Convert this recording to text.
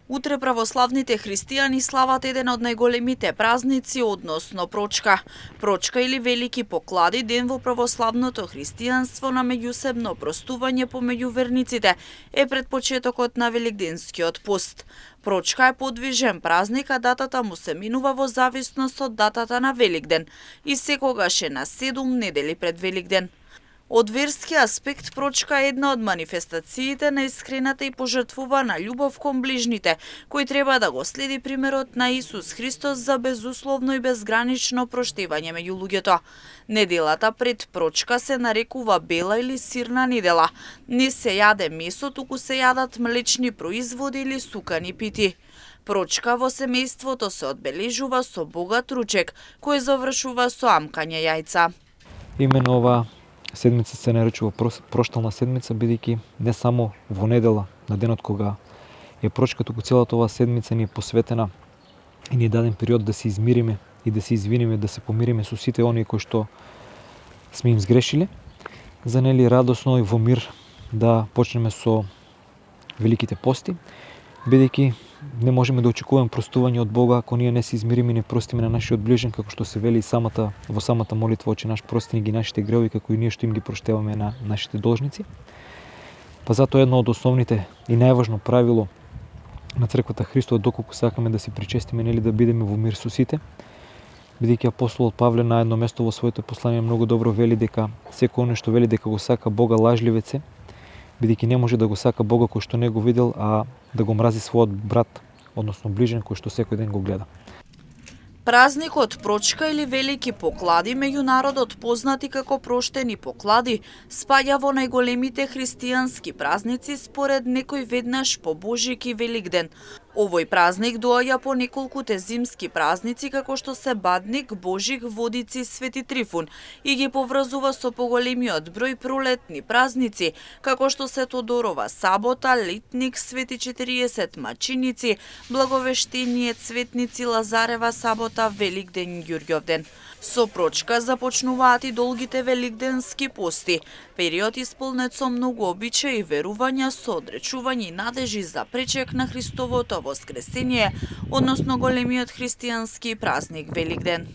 Утре православните христијани слават еден од најголемите празници, односно Прочка. Прочка или Велики поклади, ден во православното христијанство на меѓусебно простување помеѓу верниците, е пред почетокот на Великденскиот пост. Прочка е подвижен празник, а датата му се минува во зависност од датата на Великден и секогаш е на 7 недели пред Великден. Од верски аспект, Прочка е една од манифестациите на искрената и пожртвувана љубов кон ближните, кој треба да го следи примерот на Исус Христос за безусловно и безгранично проштевање меѓу луѓето. Неделата пред Прочка се нарекува бела или сирна недела. Не се јаде месо, туку се јадат млечни производи или сукани пити. Прочка во семејството се одбележува со богат ручек, кој завршува со амкање јајца. Именно ова седмица се наречува проштална седмица, бидејќи не само во недела, на денот кога е Прочка, туку целата оваа седмица ни е посветена и ни е даден период да се измириме и да се извиниме, да се помириме со сите оние кои што сме им сгрешиле, за нели радосно и во мир да почнеме со великите пости, бидејќи не можеме да очекуваме простување од Бога ако ние не се измириме и не простиме на нашиот ближен, како што се вели во самата молитва, Оче наш, прости ни ги нашите гревови, како и ние што им ги проштеваме на нашите должници. Па затоа едно од основните и најважно правило на црквата Христова, доколку сакаме да се причестиме, нели да бидеме во мир со сите, бидејќи апостолот Павле на едно место во своето послание многу добро вели дека секој оној што вели дека го сака Бога лажливец е, бидејќи не може да го сака Бога кој што не го видел, а да го мрази својот брат, односно ближен, кој што секој ден го гледа. Празникот Прочка или Велики поклади, меѓу народот познати како проштени поклади, спаѓа во најголемите христијански празници според некој веднаш по Божик и Великден. Овој празник доаѓа по неколкуте зимски празници како што се Бадник, Божик, Водици, Свети Трифун и ги поврзува со поголемиот број пролетни празници како што се Тодорова сабота, Литник, Свети 40 мачиници, Благовештение, Цветници, Лазарева сабота, Великден, Ѓурѓовден. Со Прочка започнуваат и долгите великденски пости, период исполнет со многу обичаи и верувања, со одречување и надежи за пречек на Христовото воскресение, односно големиот христијански празник Великден.